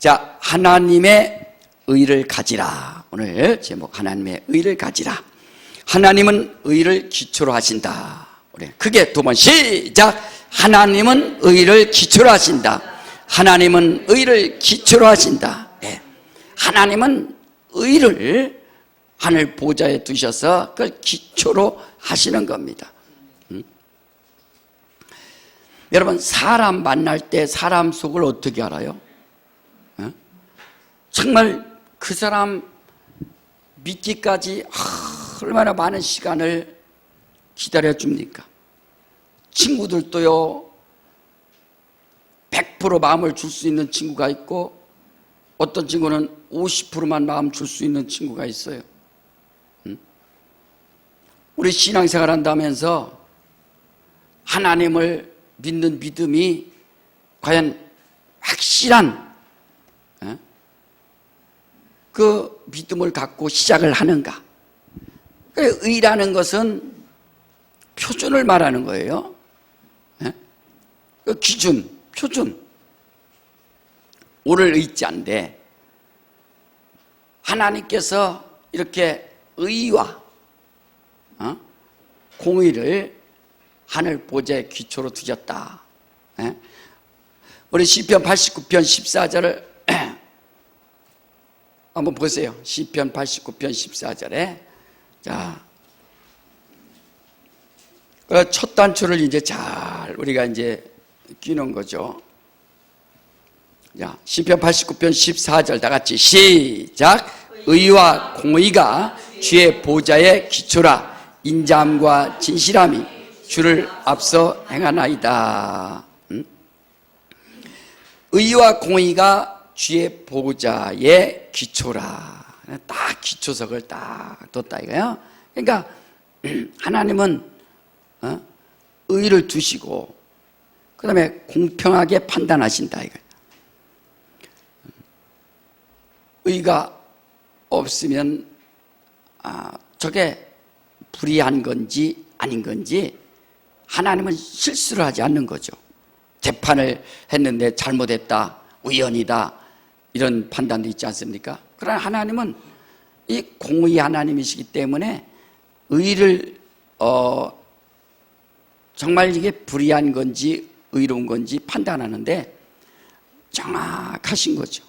자, 하나님의 의를 가지라. 오늘 제목 하나님의 의를 가지라. 하나님은 의를 기초로 하신다. 우리 크게 두 번 시작. 하나님은 의를 기초로 하신다. 하나님은 의를 기초로 하신다. 네. 하나님은 의를 하늘 보좌에 두셔서 그걸 기초로 하시는 겁니다. 여러분, 사람 만날 때 사람 속을 어떻게 알아요? 정말 그 사람 믿기까지 얼마나 많은 시간을 기다려줍니까? 친구들도요, 100% 마음을 줄 수 있는 친구가 있고 어떤 친구는 50%만 마음 줄 수 있는 친구가 있어요. 우리 신앙생활 한다면서 하나님을 믿는 믿음이 과연 확실한 그 믿음을 갖고 시작을 하는가? 의라는 것은 표준을 말하는 거예요. 그 기준, 표준. 오를 의자인데 하나님께서 이렇게 의와 공의를 하늘 보좌의 기초로 두셨다. 우리 시편 89편 14절을 한번 보세요. 시편 89편 14절에 자, 첫 단추를 이제 잘 우리가 이제 끼는 거죠. 자, 시편 89편 14절 다 같이 시작. 의와 공의가 주의 보좌의 기초라. 인자함과 진실함이 주를 앞서 행하나이다. 의와 공의가 주의 보좌의 기초라. 딱 기초석을 딱 뒀다 이거예요. 그러니까 하나님은 의를 두시고 그 다음에 공평하게 판단하신다 이거예요. 의가 없으면 저게 불의한 건지 아닌 건지 하나님은 실수를 하지 않는 거죠. 재판을 했는데 잘못했다, 우연이다 이런 판단도 있지 않습니까? 그러나 하나님은 이 공의 하나님이시기 때문에 의를 정말 이게 불의한 건지 의로운 건지 판단하는데 정확하신 거죠.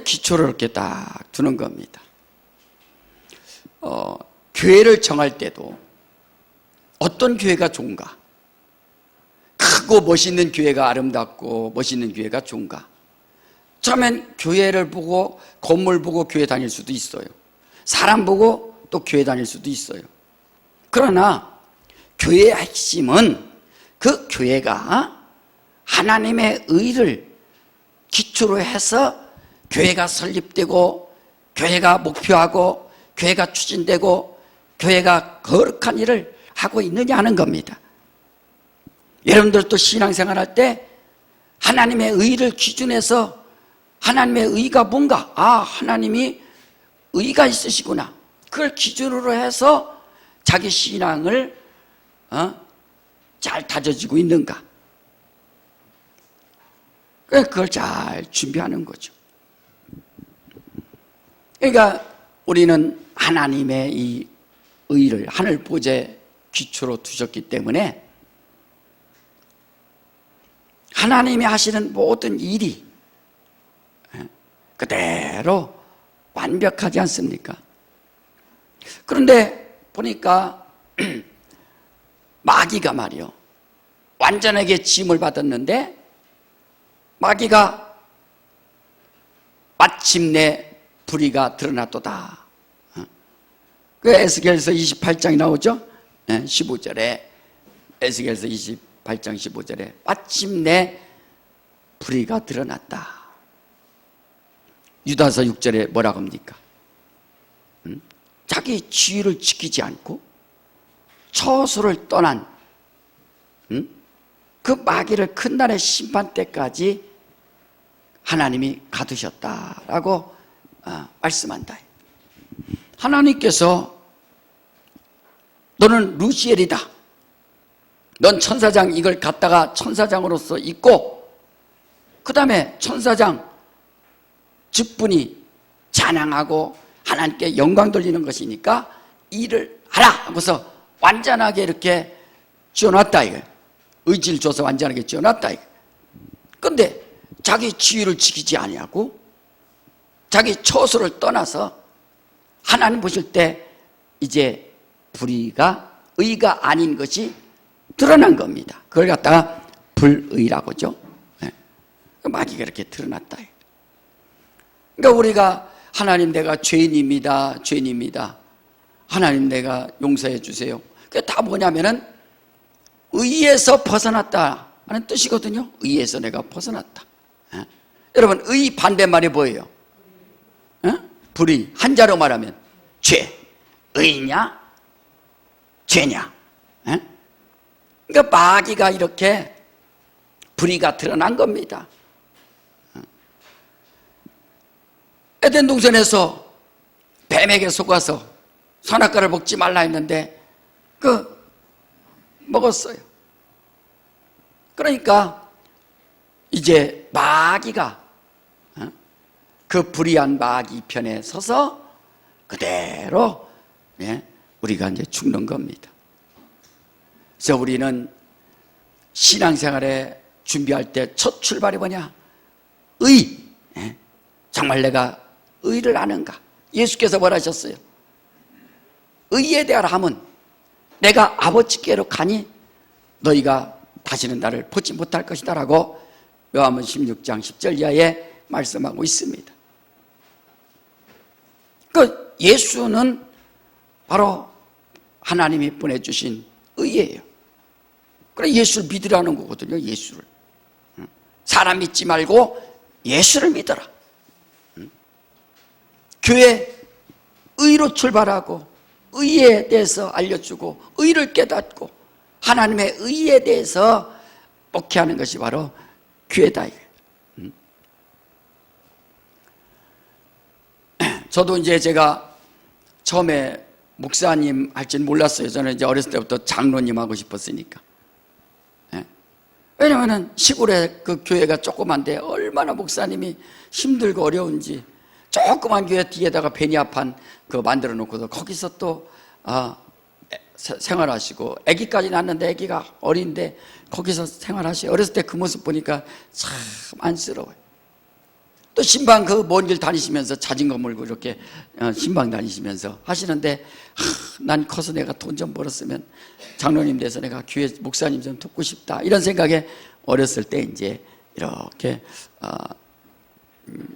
기초를 이렇게 딱 두는 겁니다. 교회를 정할 때도 어떤 교회가 좋은가? 크고 멋있는 교회가 아름답고 멋있는 교회가 좋은가? 처음엔 교회를 보고 건물 보고 교회 다닐 수도 있어요. 사람 보고 또 교회 다닐 수도 있어요. 그러나 교회의 핵심은 그 교회가 하나님의 의를 기초로 해서 교회가 설립되고 교회가 목표하고 교회가 추진되고 교회가 거룩한 일을 하고 있느냐 하는 겁니다. 여러분들도 신앙생활 할 때 하나님의 의를 기준해서 하나님의 의가 뭔가, 하나님이 의가 있으시구나, 그걸 기준으로 해서 자기 신앙을 잘 다져지고 있는가, 그걸 잘 준비하는 거죠. 그러니까 우리는 하나님의 이 의를 하늘 보좌의 기초로 두셨기 때문에 하나님이 하시는 모든 일이 그대로 완벽하지 않습니까? 그런데 보니까 마귀가 말이요, 완전하게 짐을 받았는데 마귀가 마침내 불의가 드러났도다. 그 에스겔서 28장이 나오죠? 15절에 에스겔서 28장 15절에 마침내 불의가 드러났다. 유다서 6절에 뭐라고 합니까? 자기 지위를 지키지 않고 처소를 떠난 그 마귀를 큰 날의 심판 때까지 하나님이 가두셨다라고 말씀한다. 하나님께서 너는 루시엘이다, 넌 천사장, 이걸 갖다가 천사장으로서 있고 그 다음에 천사장 직분이 찬양하고 하나님께 영광 돌리는 것이니까 일을 하라 하고서 완전하게 이렇게 지어놨다 이거예요. 의지를 줘서 완전하게 지어놨다 이거예요. 근데 자기 지위를 지키지 아니하고 자기 처소를 떠나서 하나님 보실 때 이제 불의가 의가 아닌 것이 드러난 겁니다. 그걸 갖다가 불의라고 하죠. 마귀가 이렇게 드러났다. 그러니까 우리가 하나님 내가 죄인입니다. 죄인입니다. 하나님 내가 용서해 주세요. 그게 다 뭐냐면은 의에서 벗어났다 하는 뜻이거든요. 의에서 내가 벗어났다. 여러분 의 반대말이 뭐예요? 불의. 한자로 말하면 죄. 의냐? 죄냐? 그러니까 마귀가 이렇게 불의가 드러난 겁니다. 에덴 동산에서 뱀에게 속아서 선악과를 먹지 말라 했는데 먹었어요. 그러니까 이제 마귀가 그 불의한 마귀 편에 서서 그대로 우리가 이제 죽는 겁니다. 그래서 우리는 신앙생활에 준비할 때 첫 출발이 뭐냐? 의. 정말 내가 의를 아는가? 예수께서 뭐라 하셨어요? 의에 대하여 함은 내가 아버지께로 가니 너희가 다시는 나를 보지 못할 것이다 라고 요한복음 16장 10절 이하에 말씀하고 있습니다. 그 예수는 바로 하나님이 보내주신 의예요. 그래 예수를 믿으라는 거거든요. 예수를. 사람 믿지 말고 예수를 믿어라. 교회 의로 출발하고 의에 대해서 알려주고 의를 깨닫고 하나님의 의에 대해서 목회하는 것이 바로 교회다. 저도 이제 제가 처음에 목사님 할지는 몰랐어요. 저는 이제 어렸을 때부터 장로님 하고 싶었으니까. 왜냐면은 시골에 그 교회가 조그만데 얼마나 목사님이 힘들고 어려운지 조그만 교회 뒤에다가 베니아판 만들어 놓고서 거기서 또 생활하시고 아기까지 낳았는데 아기가 어린데 거기서 생활하시고 어렸을 때 그 모습 보니까 참 안쓰러워요. 또 신방 먼 길 다니시면서 자전거 몰고 이렇게 신방 다니시면서 하시는데 난 커서 내가 돈 좀 벌었으면 장로님 돼서 내가 교회 목사님 좀 돕고 싶다 이런 생각에 어렸을 때 이제 이렇게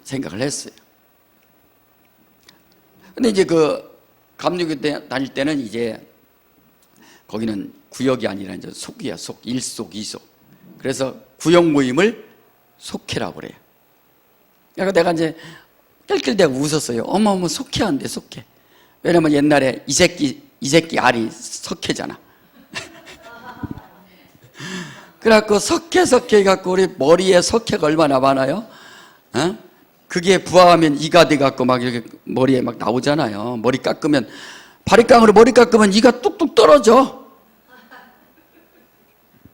생각을 했어요. 근데 이제 감리교 다닐 때는 이제 거기는 구역이 아니라 이제 속이야. 속 1속 2속. 그래서 구역 모임을 속회라고 그래요. 그러니까 내가 이제 낄낄대고 웃었어요. 어머 속회한대 속회. 왜냐면 옛날에 이 새끼 알이 석회잖아. 그래갖고 석회 해갖고 우리 머리에 석회가 얼마나 많아요? 그게 부화하면 이가 돼갖고 막 이렇게 머리에 막 나오잖아요. 머리 깎으면 바리깡으로 머리 깎으면 이가 뚝뚝 떨어져.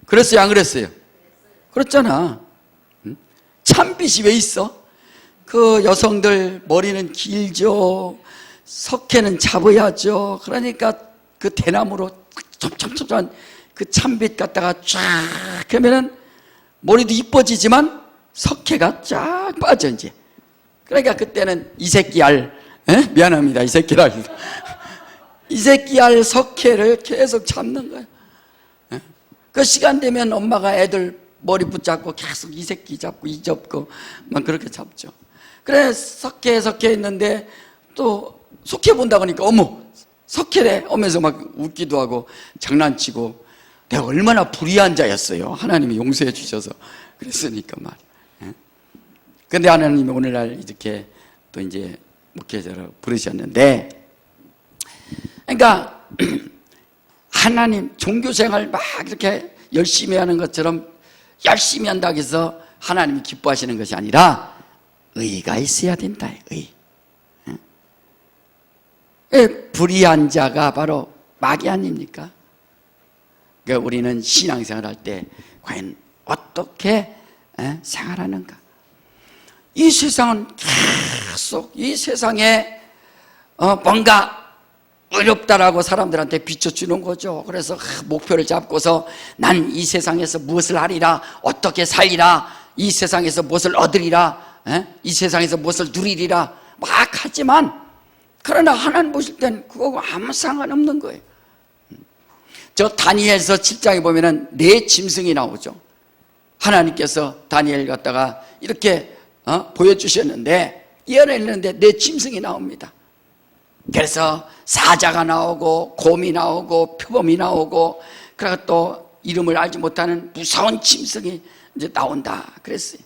그랬어요? 안 그랬어요? 그렇잖아. 참빛이 왜 있어? 그 여성들 머리는 길죠. 석회는 잡아야죠. 그러니까 그 대나무로 촘촘촘한 그 참빛 갖다가 쫙 하면은 머리도 이뻐지지만 석회가 쫙 빠져 이제. 그러니까 그때는 이 새끼 알, 미안합니다. 이 새끼 알. 이 새끼 알 석회를 계속 잡는 거예요. 그 시간 되면 엄마가 애들 머리 붙잡고 계속 이 새끼 잡고 이 잡고 막 그렇게 잡죠. 그래 석회 했는데 또 석회 본다고 하니까 어머 석회래 하면서 막 웃기도 하고 장난치고 내가 얼마나 불의한 자였어요. 하나님이 용서해 주셔서 그랬으니까 말이야. 근데 하나님이 오늘날 이렇게 또 이제 목회자로 부르셨는데 그러니까 하나님 종교생활 막 이렇게 열심히 하는 것처럼 열심히 한다고 해서 하나님이 기뻐하시는 것이 아니라 의가 있어야 된다. 불의한 자가 바로 마귀 아닙니까? 그러니까 우리는 신앙생활 할 때 과연 어떻게 생활하는가? 이 세상은 계속 이 세상에 뭔가 어렵다라고 사람들한테 비춰주는 거죠. 그래서 목표를 잡고서 난 이 세상에서 무엇을 하리라, 어떻게 살리라, 이 세상에서 무엇을 얻으리라, 이 세상에서 무엇을 누리리라 막 하지만, 그러나 하나님 보실 땐 그거하고 아무 상관없는 거예요. 저 다니엘서 7장에 보면은 네 짐승이 나오죠. 하나님께서 다니엘 갖다가 이렇게 보여주셨는데, 예언했는데 네 짐승이 나옵니다. 그래서 사자가 나오고 곰이 나오고 표범이 나오고, 그리고 또 이름을 알지 못하는 무서운 짐승이 이제 나온다 그랬어요.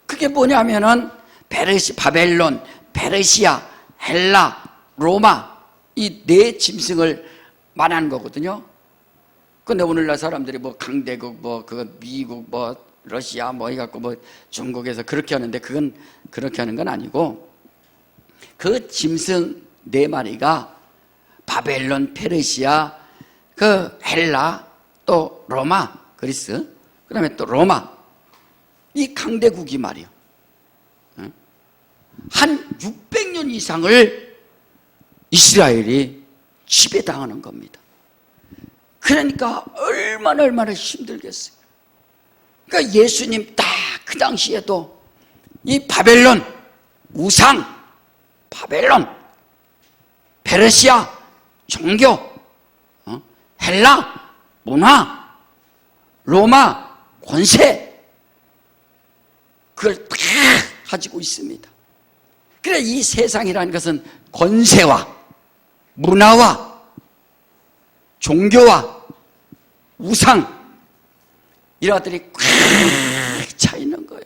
그게 뭐냐면은 바벨론, 페르시아, 헬라, 로마, 이 네 짐승을 말하는 거거든요. 근데 오늘날 사람들이 뭐 강대국, 뭐 그거 미국, 뭐 러시아 뭐 해갖고 뭐 중국에서 그렇게 하는데, 그건 그렇게 하는 건 아니고, 그 짐승 네 마리가 바벨론, 페르시아, 그 헬라, 또 로마, 그리스, 그 다음에 또 로마, 이 강대국이 말이요, 한 600년 이상을 이스라엘이 지배당하는 겁니다. 그러니까 얼마나 힘들겠어요. 그러니까 예수님 딱 그 당시에도 이 바벨론, 우상, 바벨론, 페르시아, 종교, 헬라, 문화, 로마, 권세, 그걸 다 가지고 있습니다. 그래, 이 세상이라는 것은 권세와 문화와 종교와 우상, 이런 것들이 꽉 차 있는 거예요.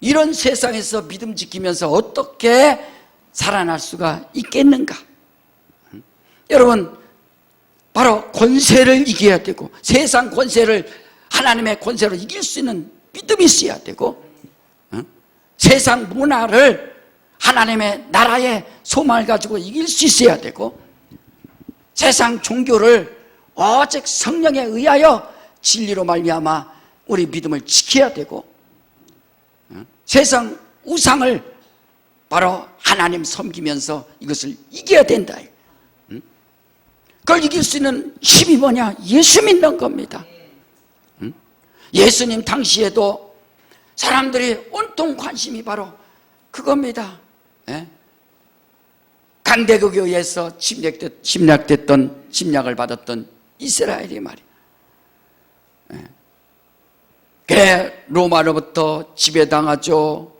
이런 세상에서 믿음 지키면서 어떻게 살아날 수가 있겠는가? 여러분, 바로 권세를 이겨야 되고, 세상 권세를 하나님의 권세로 이길 수 있는 믿음이 있어야 되고, 세상 문화를 하나님의 나라의 소망을 가지고 이길 수 있어야 되고, 세상 종교를 오직 성령에 의하여 진리로 말미암아 우리 믿음을 지켜야 되고, 세상 우상을 바로 하나님 섬기면서 이것을 이겨야 된다. 그걸 이길 수 있는 힘이 뭐냐? 예수 믿는 겁니다. 예수님 당시에도 사람들이 온통 관심이 바로 그겁니다. 강대국에 의해서 침략을 받았던 이스라엘이 말이에요. 그래, 로마로부터 지배당하죠.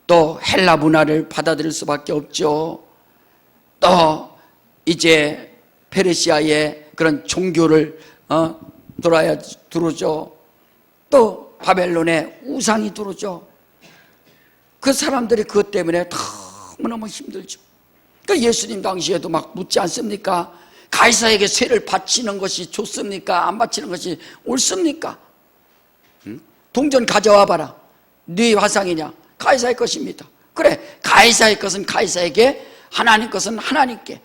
또 헬라 문화를 받아들일 수밖에 없죠. 또 이제 페르시아의 그런 종교를 들어오죠. 또 바벨론의 우상이 들어오죠. 그 사람들이 그것 때문에 너무너무 힘들죠. 그러니까 예수님 당시에도 막 묻지 않습니까? 가이사에게 세를 바치는 것이 좋습니까? 안 바치는 것이 옳습니까? 동전 가져와 봐라. 네 화상이냐? 가이사의 것입니다. 그래, 가이사의 것은 가이사에게, 하나님 것은 하나님께.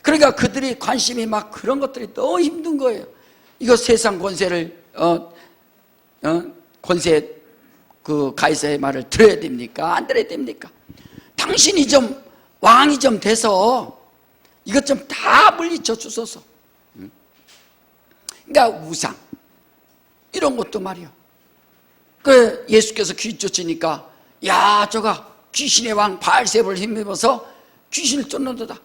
그러니까 그들이 관심이 막 그런 것들이 너무 힘든 거예요. 이거 세상 권세를 권세, 그 가이사의 말을 들어야 됩니까? 안 들어야 됩니까? 당신이 좀 왕이 좀 돼서 이것 좀 다 물리쳐 주소서. 그러니까 우상 이런 것도 말이요. 그 예수께서 귀 쫓으니까, 야, 저가 귀신의 왕 바알세불을 힘입어서 귀신을 쫓는다.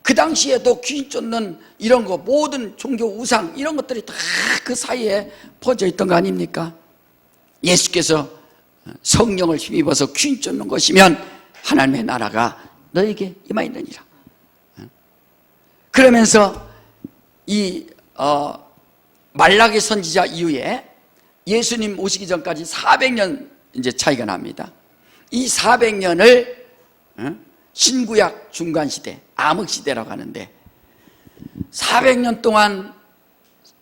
그 당시에도 귀신 쫓는 이런 거, 모든 종교 우상 이런 것들이 다 그 사이에 퍼져 있던 거 아닙니까? 예수께서 성령을 힘입어서 귀신 쫓는 것이면 하나님의 나라가 너에게 임하 있느니라. 그러면서 이 말라기 선지자 이후에 예수님 오시기 전까지 400년 이제 차이가 납니다. 이 400년을 신구약 중간시대, 암흑시대라고 하는데, 400년 동안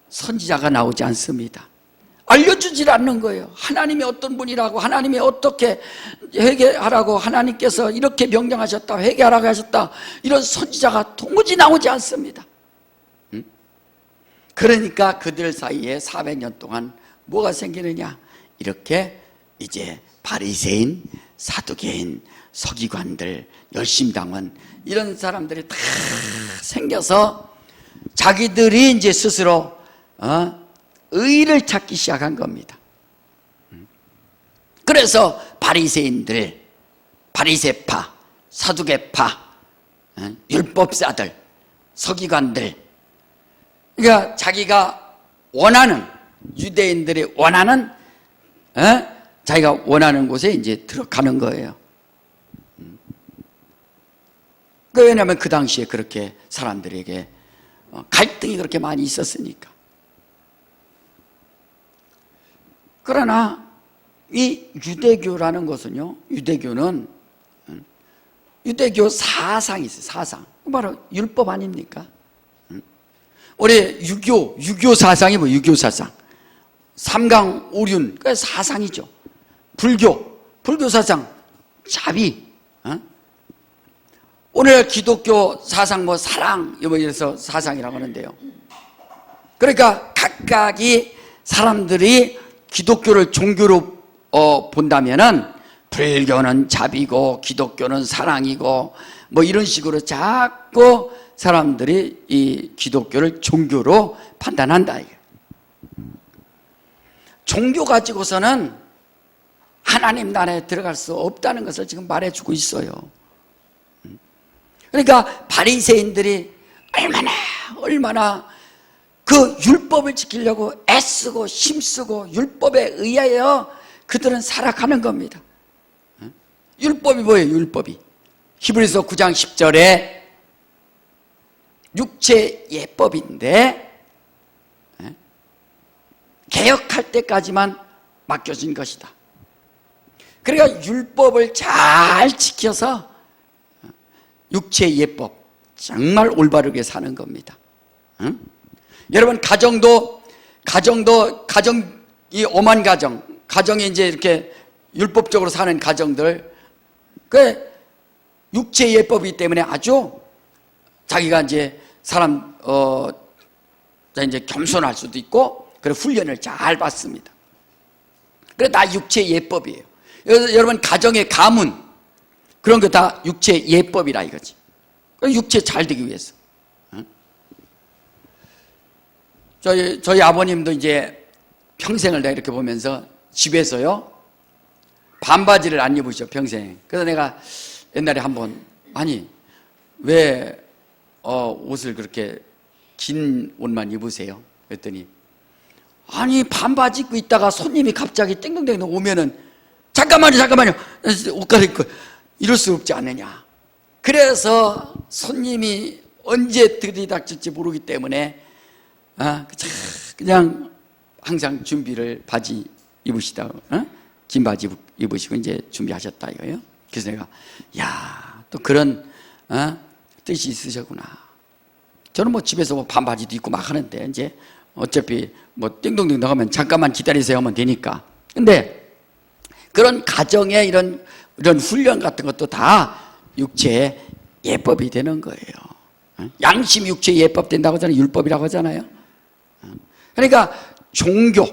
선지자가 나오지 않습니다. 알려주질 않는 거예요. 하나님이 어떤 분이라고, 하나님이 어떻게 회개하라고, 하나님께서 이렇게 명령하셨다, 회개하라고 하셨다, 이런 선지자가 도무지 나오지 않습니다. 그러니까 그들 사이에 400년 동안 뭐가 생기느냐? 이렇게 이제 바리새인, 사두개인, 서기관들, 열심당원 이런 사람들이 다 생겨서 자기들이 이제 스스로 의를 찾기 시작한 겁니다. 그래서 바리새인들, 바리새파, 사두개파, 율법사들, 서기관들, 그러니까 자기가 원하는, 유대인들이 원하는, 자기가 원하는 곳에 이제 들어가는 거예요. 왜냐하면 그 당시에 그렇게 사람들에게 갈등이 그렇게 많이 있었으니까. 그러나 이 유대교라는 것은요, 유대교는 유대교 사상이 있어요. 사상. 바로 율법 아닙니까? 우리 유교 사상이 뭐 유교 사상. 삼강오륜, 그 사상이죠. 불교 사상, 자비. 오늘 기독교 사상 뭐 사랑 이래서 사상이라고 하는데요. 그러니까 각각이 사람들이 기독교를 종교로 본다면은 불교는 자비고 기독교는 사랑이고 뭐 이런 식으로 자꾸 사람들이 이 기독교를 종교로 판단한다. 종교 가지고서는 하나님 나라에 들어갈 수 없다는 것을 지금 말해주고 있어요. 그러니까 바리새인들이 얼마나 그 율법을 지키려고 애쓰고 힘쓰고 율법에 의하여 그들은 살아가는 겁니다. 율법이 뭐예요? 율법이 히브리서 9장 10절에 육체 예법인데 개혁할 때까지만 맡겨진 것이다. 그러니까 율법을 잘 지켜서 육체 예법 정말 올바르게 사는 겁니다. 여러분 가정이 엄한 가정이 이제 이렇게 율법적으로 사는 가정들, 그 육체 예법이기 때문에 아주 자기가 이제 사람 이제 겸손할 수도 있고, 그래 훈련을 잘 받습니다. 그래 다 육체 예법이에요. 여러분 가정의 가문 그런 거 다 육체 예법이라 이거지. 육체 잘 되기 위해서. 저희 아버님도 이제 평생을 내가 이렇게 보면서 집에서요 반바지를 안 입으셔 평생. 그래서 내가 옛날에 한번 아니 왜 옷을 그렇게 긴 옷만 입으세요? 그랬더니 아니 반바지 입고 있다가 손님이 갑자기 땡땡땡 오면은 잠깐만요 옷 갈아입고 이럴 수 없지 않느냐. 그래서 손님이 언제 들이닥칠지 모르기 때문에 그냥 항상 준비를 바지 입으시다, 긴 바지 입으시고 이제 준비하셨다 이거예요. 그래서 내가 또 그런 뜻이 있으셨구나. 저는 뭐 집에서 뭐 반바지도 입고 막 하는데 이제 어차피 뭐 띵동댕 나가면 잠깐만 기다리세요 하면 되니까. 근데 그런 가정의 이런 훈련 같은 것도 다 육체의 예법이 되는 거예요. 양심 육체의 예법 된다고 하잖아요. 율법이라고 하잖아요. 그러니까 종교.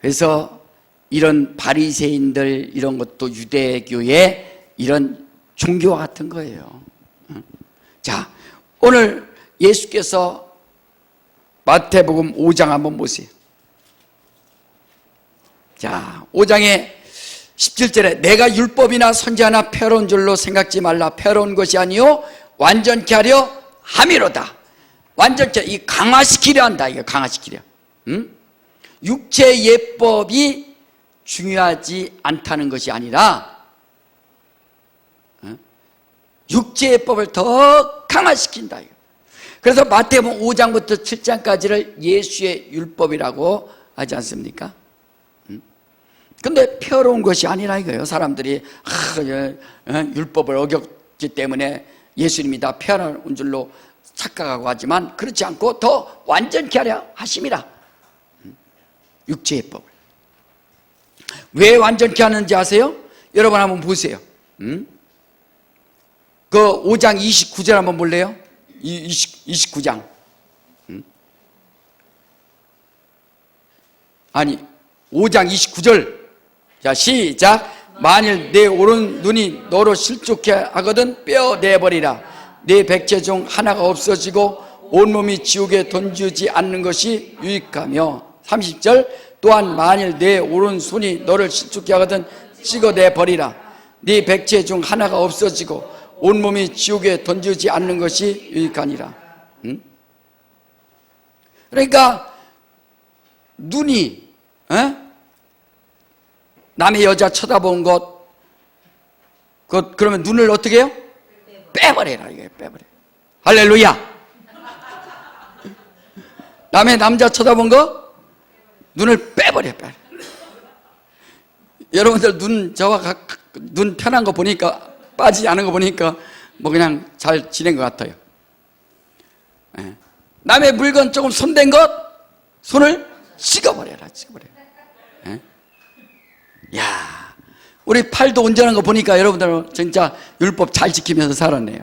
그래서 이런 바리새인들 이런 것도 유대교의 이런 종교와 같은 거예요. 자, 오늘 예수께서 마태복음 5장 한번 보세요. 자, 5장에 17절에 내가 율법이나 선지 하나 펴놓은 줄로 생각지 말라. 펴놓은 것이 아니요 완전케 하려 함이로다. 완전케, 이 강화시키려 한다. 이거 강화시키려. 육체 예법이 중요하지 않다는 것이 아니라 육체 예법을 더 강화시킨다. 그래서 마태복음 5장부터 7장까지를 예수의 율법이라고 하지 않습니까? 근데 펴놓은 것이 아니라 이거예요. 사람들이 율법을 어겼기 때문에 예수님이 다 펴놓은 줄로 착각하고 하지만 그렇지 않고 더 완전케 하려 하심이라. 육체 예법을 왜 완전케 하는지 아세요? 여러분 한번 보세요. 그 5장 29절 한번 볼래요? 29장. 아니 5장 29절. 자, 시작. 만일 내 오른 눈이 너로 실족해 하거든 빼어내버리라. 내 백체 중 하나가 없어지고 온몸이 지옥에 던지지 않는 것이 유익하며. 30절. 또한 만일 내 오른손이 너를 실족해 하거든 찍어내버리라. 네 백체 중 하나가 없어지고 온몸이 지옥에 던지지 않는 것이 유익하니라. 응? 그러니까 눈이 남의 여자 쳐다본 것, 그러면 눈을 어떻게 해요? 빼버려라. 이게 빼버려. 할렐루야. 남의 남자 쳐다본 거 눈을 빼버려. 여러분들 눈 편한 거 보니까, 빠지지 않은 거 보니까 뭐 그냥 잘 지낸 것 같아요. 남의 물건 조금 손댄 것 손을 찍어버려라. 야, 우리 팔도 온전한 거 보니까 여러분들 진짜 율법 잘 지키면서 살았네요.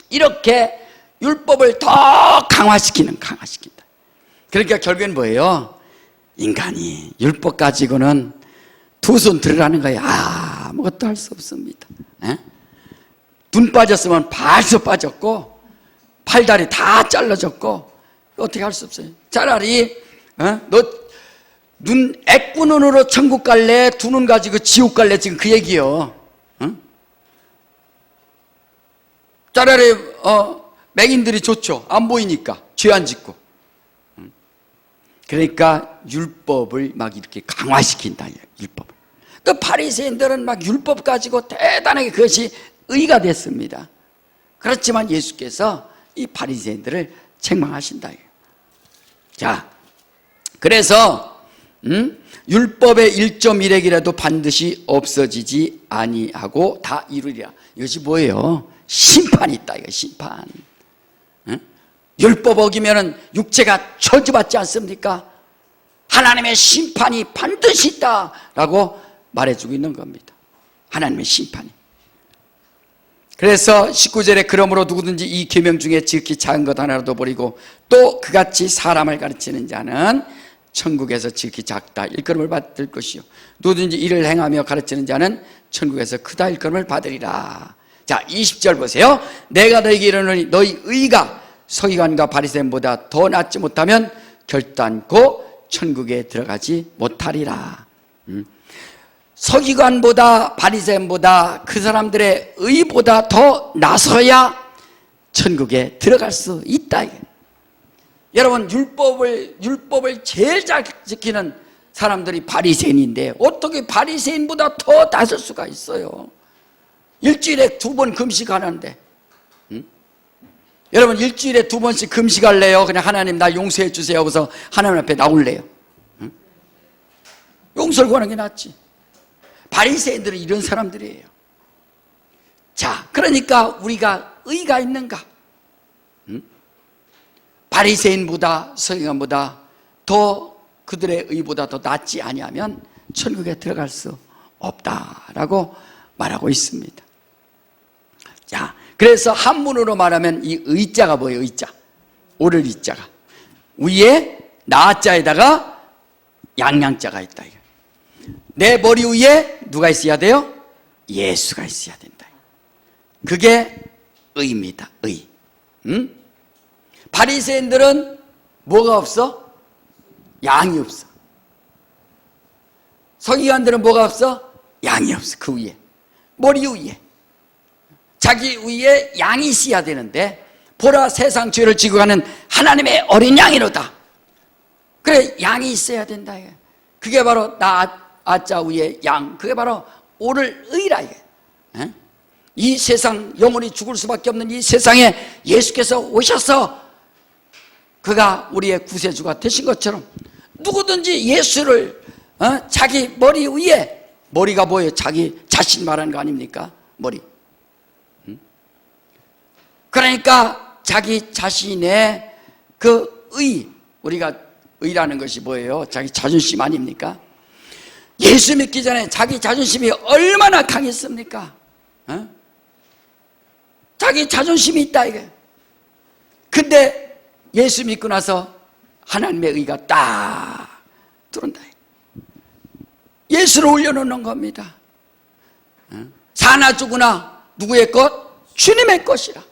이렇게 율법을 더 강화시킨다. 그러니까 결국엔 뭐예요? 인간이 율법 가지고는 두 손 들으라는 거예요. 아무것도 할 수 없습니다. 눈 빠졌으면 발도 빠졌고 팔다리 다 잘라졌고 어떻게 할 수 없어요. 차라리 너 눈 애꾸 눈으로 천국 갈래, 두 눈 가지고 지옥 갈래, 지금 그 얘기요. 차라리 맹인들이 좋죠. 안 보이니까 죄 안 짓고. 그러니까 율법을 막 이렇게 강화시킨다. 율법을. 그 바리새인들은 막 율법 가지고 대단하게 그것이 의가 됐습니다. 그렇지만 예수께서 이 바리새인들을 책망하신다. 자, 그래서 율법의 1.1핵이라도 반드시 없어지지 아니하고 다 이루리라. 이것이 뭐예요? 심판이 있다. 이거 심판. 율법 어기면은 육체가 저주받지 않습니까? 하나님의 심판이 반드시 있다라고 말해주고 있는 겁니다. 하나님의 심판이. 그래서 19절에 그러므로 누구든지 이 계명 중에 지극히 작은 것 하나라도 버리고 또 그같이 사람을 가르치는 자는 천국에서 지극히 작다 일컬음을 받을 것이요 누구든지 이를 행하며 가르치는 자는 천국에서 크다 일컬음을 받으리라. 자, 20절 보세요. 내가 너희에게 이르노니 너희 의가 서기관과 바리새인보다 더 낫지 못하면 결단코 천국에 들어가지 못하리라. 서기관보다 바리새인보다 그 사람들의 의보다 더 나서야 천국에 들어갈 수 있다. 여러분, 율법을 제일 잘 지키는 사람들이 바리새인인데 어떻게 바리새인보다 더 나설 수가 있어요? 일주일에 2번 금식하는데, 여러분 일주일에 2번씩 금식할래요? 그냥 하나님 나 용서해 주세요 하고서 하나님 앞에 나올래요? 용서를 구하는 게 낫지. 바리새인들은 이런 사람들이에요. 자, 그러니까 우리가 의가 있는가? 바리새인보다 서기관보다 더 그들의 의보다 더 낫지 아니하면 천국에 들어갈 수 없다라고 말하고 있습니다. 자, 그래서 한문으로 말하면 이 의자가 뭐예요? 의자, 오를 이자가 위에 나자에다가 양양자가 있다. 내 머리 위에 누가 있어야 돼요? 예수가 있어야 된다. 그게 의입니다. 의. 바리새인들은 뭐가 없어? 양이 없어. 서기관들은 뭐가 없어? 양이 없어. 그 위에 머리 위에 자기 위에 양이 있어야 되는데 보라 세상 죄를 지고 가는 하나님의 어린 양이로다. 그래, 양이 있어야 된다. 그게 바로 나 아자 위에 양, 그게 바로 오를 의라. 이 세상 영원히 죽을 수밖에 없는 이 세상에 예수께서 오셔서 그가 우리의 구세주가 되신 것처럼 누구든지 예수를 자기 머리 위에, 머리가 뭐예요? 자기 자신 말하는 거 아닙니까? 머리. 그러니까 자기 자신의 그 의, 우리가 의라는 것이 뭐예요? 자기 자존심 아닙니까? 예수 믿기 전에 자기 자존심이 얼마나 강했습니까? 자기 자존심이 있다 이게. 근데 예수 믿고 나서 하나님의 의가 딱 예수를 올려놓는 겁니다. 사나 죽으나 누구의 것? 주님의 것이라.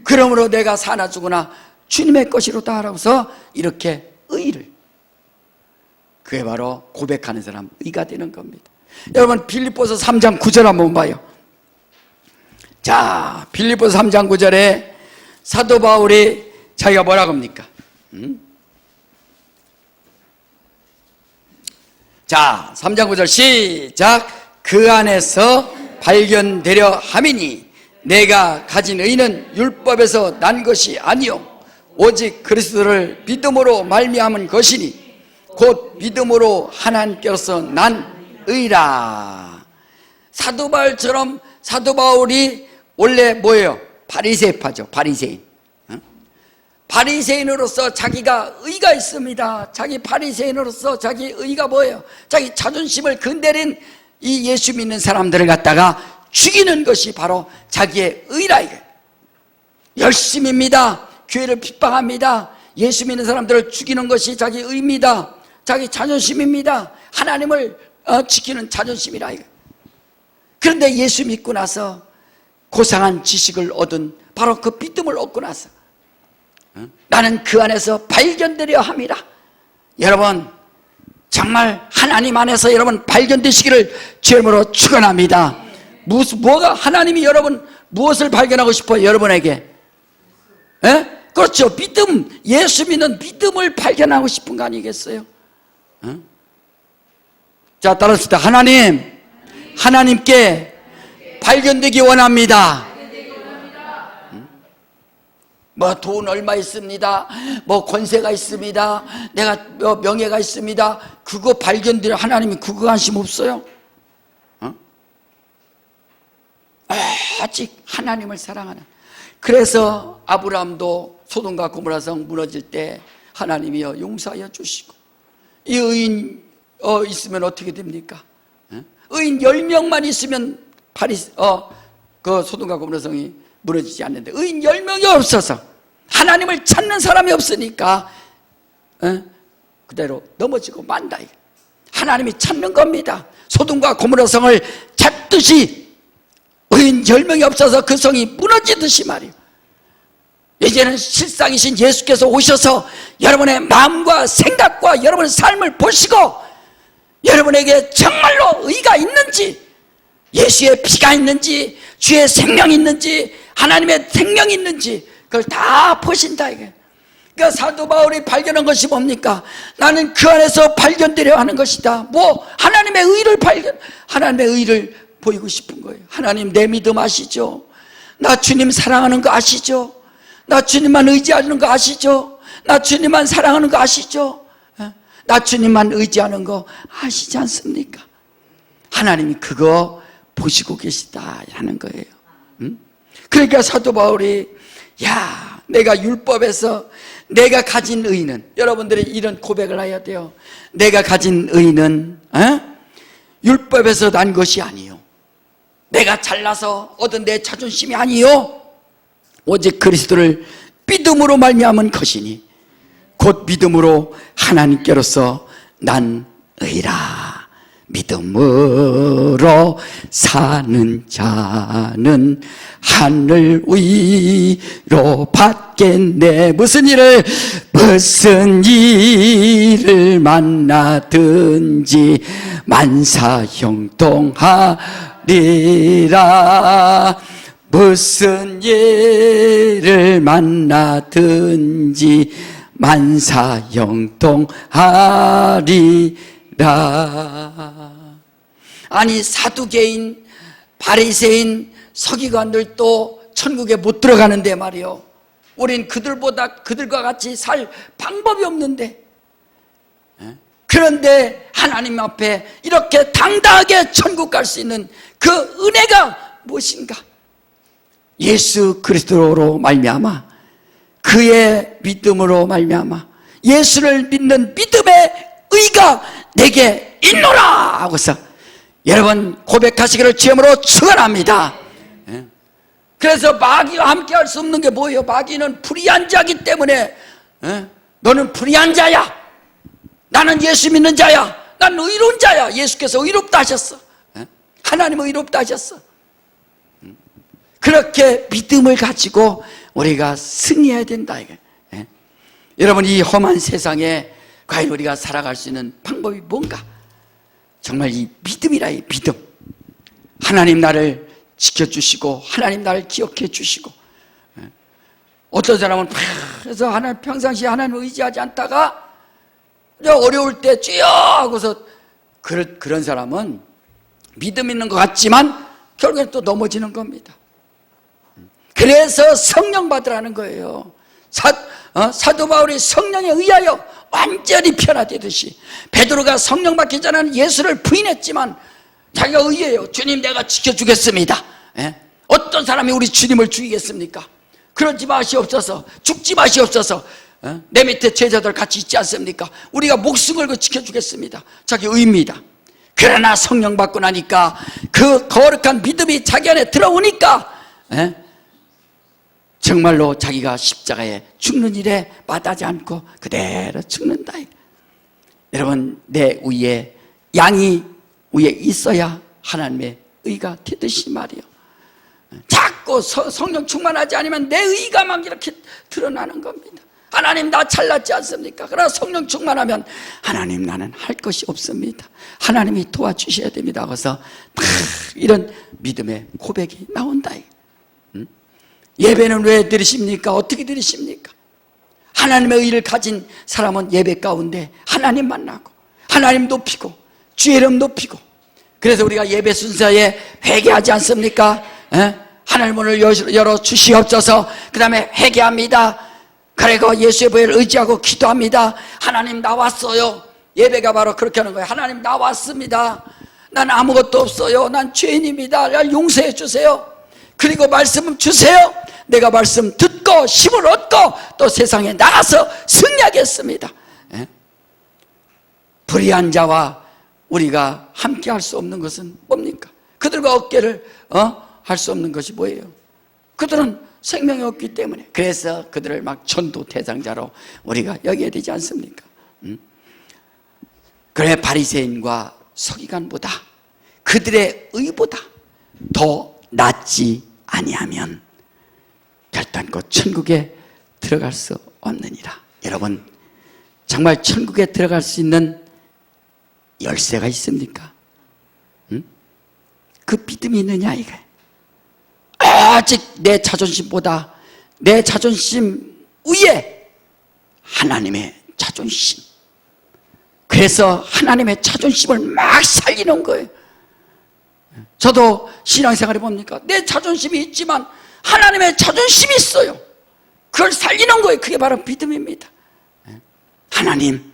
그러므로 내가 사나 죽으나 주님의 것이로다 하라고서 이렇게 의를, 그게 바로 고백하는 사람 의가 되는 겁니다. 여러분 빌립보서 3장 9절 한번 봐요. 자, 빌립보서 3장 9절에 사도 바울이 자기가 뭐라고 합니까? 자, 3장 9절 시작. 그 안에서 발견되려 함이니 내가 가진 의는 율법에서 난 것이 아니요 오직 그리스도를 믿음으로 말미암은 것이니 곧 믿음으로 하나님께로서 난 의라. 사도 바울처럼 사도 바울이 원래 뭐예요? 바리새파죠. 바리새인. 바리새인으로서 자기가 의가 있습니다. 자기 바리새인으로서 자기 의가 뭐예요? 자기 자존심을 건드린 이 예수 믿는 사람들을 갖다가 죽이는 것이 바로 자기의 의라 이거예요. 열심입니다. 교회를 핍박합니다. 예수 믿는 사람들을 죽이는 것이 자기 의입니다. 자기 자존심입니다. 하나님을 지키는 자존심이라 이거예요. 그런데 예수 믿고 나서 고상한 지식을 얻은 바로 그 믿음을 얻고 나서 나는 그 안에서 발견되려 함이라. 여러분 정말 하나님 안에서 여러분 발견되시기를 주님으로 축원합니다. 뭐가 하나님이 여러분 무엇을 발견하고 싶어요? 여러분에게? 에? 그렇죠. 믿음, 예수 믿는 믿음을 발견하고 싶은 거 아니겠어요? 자, 따라합시다. 하나님께 발견되기 원합니다. 뭐 돈 얼마 있습니다. 뭐 권세가 있습니다. 내가 명예가 있습니다. 그거 발견되려 하나님이 그거 관심 없어요? 아직 하나님을 사랑하는. 그래서 아브라함도 소돔과 고모라 성 무너질 때 하나님이여 용서하여 주시고, 이 의인 있으면 어떻게 됩니까? 의인 10명만 있으면 그 소돔과 고모라 성이 무너지지 않는데 의인 10명이 없어서 하나님을 찾는 사람이 없으니까 그대로 넘어지고 만다. 하나님이 찾는 겁니다. 소돔과 고모라 성을 찾듯이 의인 10명이 없어서 그 성이 무너지듯이 말이에요. 이제는 실상이신 예수께서 오셔서 여러분의 마음과 생각과 여러분의 삶을 보시고 여러분에게 정말로 의가 있는지, 예수의 피가 있는지, 주의 생명이 있는지, 하나님의 생명이 있는지 그걸 다 보신다 이게. 그러니까 사도 바울이 발견한 것이 뭡니까? 나는 그 안에서 발견되려 하는 것이다. 뭐 하나님의 의를 하나님의 의를 보이고 싶은 거예요. 하나님 내 믿음 아시죠? 나 주님 사랑하는 거 아시죠? 나 주님만 의지하는 거 아시죠? 나 주님만 사랑하는 거 아시죠? 나 주님만 의지하는 거 아시지 않습니까? 하나님이 그거 보시고 계시다 하는 거예요. 그러니까 사도 바울이 내가 율법에서 내가 가진 의는, 여러분들이 이런 고백을 해야 돼요. 내가 가진 의는 율법에서 난 것이 아니요 내가 잘나서 얻은 내 자존심이 아니요 오직 그리스도를 믿음으로 말미암은 것이니 곧 믿음으로 하나님께로서 난 의라. 믿음으로 사는 자는 하늘 위로 받겠네. 무슨 일을 만나든지 만사형통하리라. 무슨 일을 만나든지 만사형통하리라. 아니 사두개인, 바리새인, 서기관들도 천국에 못 들어가는데 말이요, 우린 그들과 같이 살 방법이 없는데, 그런데 하나님 앞에 이렇게 당당하게 천국 갈 수 있는 그 은혜가 무엇인가? 예수 그리스도로 말미암아, 그의 믿음으로 말미암아 예수를 믿는 믿음의 의가 내게 있노라 하고서 여러분 고백하시기를 주님으로 축원합니다. 그래서 마귀와 함께 할 수 없는 게 뭐예요? 마귀는 불의한 자기 때문에 너는 불의한 자야, 나는 예수 믿는 자야, 난 의로운 자야. 예수께서 의롭다 하셨어. 하나님은 의롭다 하셨어. 그렇게 믿음을 가지고 우리가 승리해야 된다 이게. 여러분, 이 험한 세상에 과연 우리가 살아갈 수 있는 방법이 뭔가? 정말 이 믿음이라, 이 믿음. 하나님 나를 지켜주시고 하나님 나를 기억해 주시고. 어떤 사람은 그래서 하나님 평상시에 하나님을 의지하지 않다가 어려울 때 주여 하고서 그런 사람은 믿음 있는 것 같지만 결국엔 또 넘어지는 겁니다. 그래서 성령 받으라는 거예요. 사도 바울이 성령에 의하여 완전히 변화되듯이, 베드로가 성령 받기 전에는 예수를 부인했지만 자기가 의해요. 주님, 내가 지켜주겠습니다. 어떤 사람이 우리 주님을 죽이겠습니까? 그러지 마시옵소서. 죽지 마시옵소서. 내 밑에 제자들 같이 있지 않습니까? 우리가 목숨 걸고 지켜주겠습니다. 자기 의입니다. 그러나 성령 받고 나니까 그 거룩한 믿음이 자기 안에 들어오니까 정말로 자기가 십자가에 죽는 일에 마다하지 않고 그대로 죽는다. 여러분, 내 위에 양이 위에 있어야 하나님의 의가 되듯이 말이요. 자꾸 성령 충만하지 않으면 내 의가 막 이렇게 드러나는 겁니다. 하나님, 나 잘났지 않습니까? 그러나 성령 충만하면 하나님, 나는 할 것이 없습니다. 하나님이 도와주셔야 됩니다. 그래서 이런 믿음의 고백이 나온다. 예배는 왜 드리십니까? 어떻게 드리십니까? 하나님의 의를 가진 사람은 예배 가운데 하나님 만나고 하나님 높이고 주의 이름 높이고, 그래서 우리가 예배 순서에 회개하지 않습니까? 하나님 문을 열어 주시옵소서. 그 다음에 회개합니다. 그리고 예수의 보혈을 의지하고 기도합니다. 하나님, 나왔어요. 예배가 바로 그렇게 하는 거예요. 하나님, 나왔습니다. 난 아무것도 없어요. 난 죄인입니다. 날 용서해 주세요. 그리고 말씀 주세요. 내가 말씀 듣고 힘을 얻고 또 세상에 나가서 승리하겠습니다. 불의한 자와 우리가 함께 할 수 없는 것은 뭡니까? 그들과 어깨를 할 수 없는 것이 뭐예요? 그들은 생명이 없기 때문에. 그래서 그들을 막 전도 대상자로 우리가 여겨야 되지 않습니까? 그래, 바리새인과 서기관보다 그들의 의보다 더 낫지 아니하면 결단코 천국에 들어갈 수 없느니라. 여러분, 정말 천국에 들어갈 수 있는 열쇠가 있습니까? 그 믿음이 있느냐 이거예요. 아직 내 자존심보다 내 자존심 위에 하나님의 자존심, 그래서 하나님의 자존심을 막 살리는 거예요. 저도 신앙생활에 봅니까? 내 자존심이 있지만 하나님의 자존심이 있어요. 그걸 살리는 거예요. 그게 바로 믿음입니다. 하나님,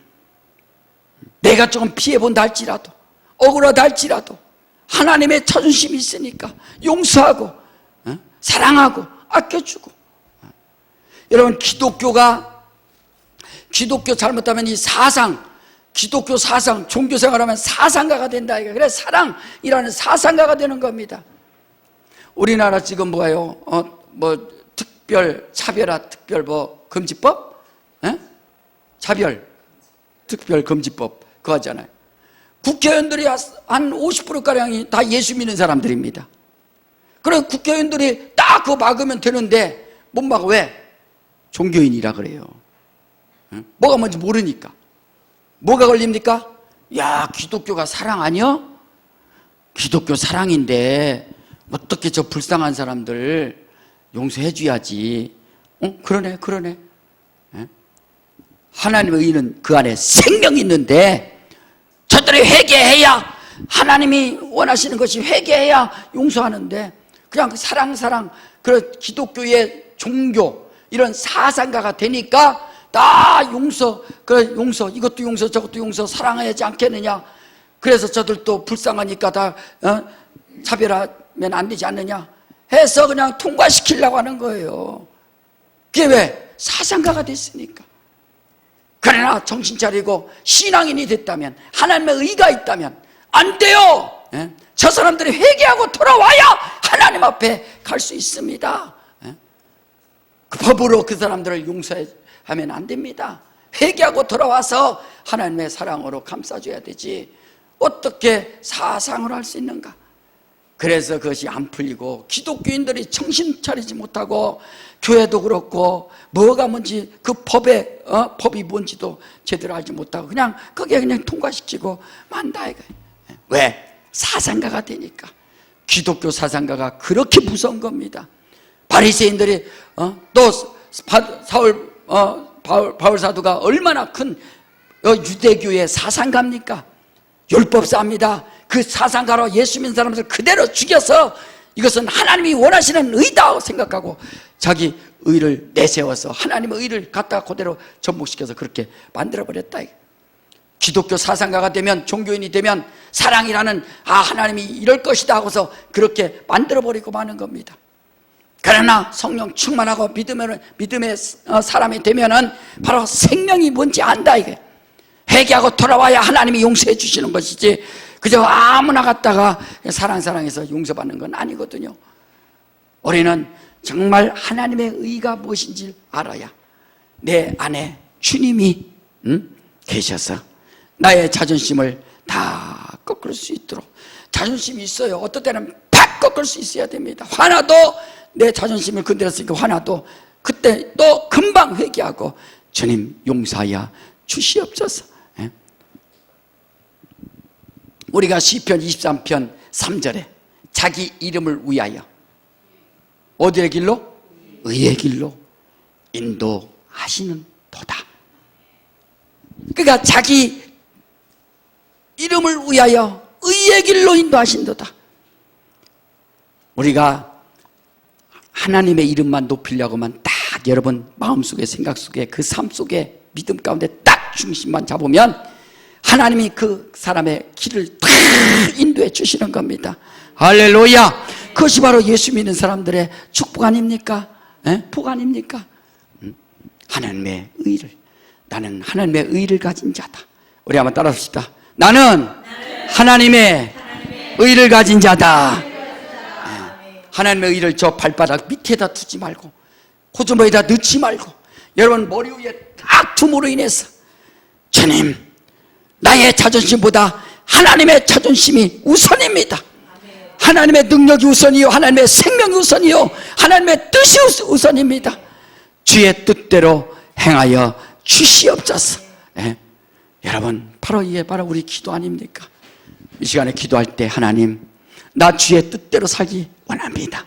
내가 조금 피해본다 할지라도, 억울하다 할지라도 하나님의 자존심이 있으니까 용서하고 사랑하고 아껴주고. 여러분, 기독교 잘못하면 이 사상, 기독교 사상, 종교생활하면 사상가가 된다. 그래, 사랑이라는 사상가가 되는 겁니다. 우리나라 지금 뭐예요? 차별 금지법? 특별 금지법 그거 하잖아요. 국회의원들이 한 50%가량이 다 예수 믿는 사람들입니다. 그래서 국회의원들이 딱 그거 막으면 되는데 못 막아. 왜? 종교인이라 그래요. 뭐가 뭔지 모르니까. 뭐가 걸립니까? 야, 기독교가 사랑 아니야? 기독교 사랑인데 어떻게 저 불쌍한 사람들 용서해 줘야지. 그러네. 하나님의 의는 그 안에 생명이 있는데 저들이 회개해야, 하나님이 원하시는 것이 회개해야 용서하는데 그냥 사랑 그런 기독교의 종교 이런 사상가가 되니까 다 용서 이것도 용서 저것도 용서 사랑해야지 않겠느냐. 그래서 저들도 불쌍하니까 다 차별하면 안 되지 않느냐 해서 그냥 통과시키려고 하는 거예요. 그게 왜? 사상가가 됐으니까. 그러나 정신 차리고 신앙인이 됐다면, 하나님의 의가 있다면 안 돼요. 저 사람들이 회개하고 돌아와야 하나님 앞에 갈 수 있습니다. 그 법으로 그 사람들을 용서하면 안 됩니다. 회개하고 돌아와서 하나님의 사랑으로 감싸줘야 되지. 어떻게 사상을 할 수 있는가? 그래서 그것이 안 풀리고 기독교인들이 정신 차리지 못하고 교회도 그렇고 뭐가 뭔지 그 법이 뭔지도 제대로 알지 못하고 그냥 거기에 그냥 통과시키고 만다 이거예요. 왜? 사상가가 되니까. 기독교 사상가가 그렇게 무서운 겁니다. 바리새인들이 또 바울 사도가 얼마나 큰 유대교의 사상가입니까? 율법사입니다. 그 사상가로 예수 믿는 사람들 그대로 죽여서 이것은 하나님이 원하시는 의다 생각하고 자기 의를 내세워서 하나님의 의를 갖다가 그대로 접목시켜서 그렇게 만들어버렸다. 기독교 사상가가 되면, 종교인이 되면 사랑이라는 하나님이 이럴 것이다 하고서 그렇게 만들어버리고 마는 겁니다. 그러나 성령 충만하고 믿음의 사람이 되면은 바로 생명이 뭔지 안다 이게. 회개하고 돌아와야 하나님이 용서해 주시는 것이지 그저 아무나 갖다가 사랑해서 용서받는 건 아니거든요. 우리는 정말 하나님의 의가 무엇인지 알아야 내 안에 주님이 계셔서 나의 자존심을 다 꺾을 수 있도록. 자존심이 있어요. 어떨 때는 팍 꺾을 수 있어야 됩니다. 화나도 내 자존심을 건드렸으니까 화나도 그때 또 금방 회개하고 주님 용서하여 주시옵소서. 우리가 시편 23편 3절에 자기 이름을 위하여 어디의 길로? 의의 길로 인도하시는 도다. 그러니까 자기 이름을 위하여 의의 길로 인도하신 도다. 우리가 하나님의 이름만 높이려고만 딱 여러분 마음속에 생각 속에 그 삶 속에 믿음 가운데 딱 중심만 잡으면 하나님이 그 사람의 길을 다 인도해 주시는 겁니다. 할렐루야. 그것이 바로 예수 믿는 사람들의 축복 아닙니까? 복 아닙니까? 하나님의 의를, 나는 하나님의 의를 가진 자다. 우리 한번 따라합시다. 나는 하나님의 의를 가진 자다. 하나님의 의를 저 발바닥 밑에다 두지 말고 호주머니에다 넣지 말고 여러분 머리 위에 딱 둠으로 인해서 주님 나의 자존심보다 하나님의 자존심이 우선입니다. 하나님의 능력이 우선이요 하나님의 생명이 우선이요 하나님의 뜻이 우선입니다. 주의 뜻대로 행하여 주시옵소서. 여러분 바로 이게 바로 우리 기도 아닙니까? 이 시간에 기도할 때 하나님 나 주의 뜻대로 살기 원합니다.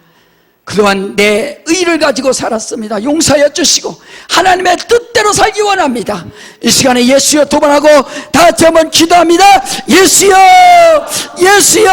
그동안 내 의를 가지고 살았습니다. 용서하여 주시고 하나님의 뜻대로 살기 원합니다. 이 시간에 예수여 도전하고 다 같이 한번 기도합니다. 예수여 예수여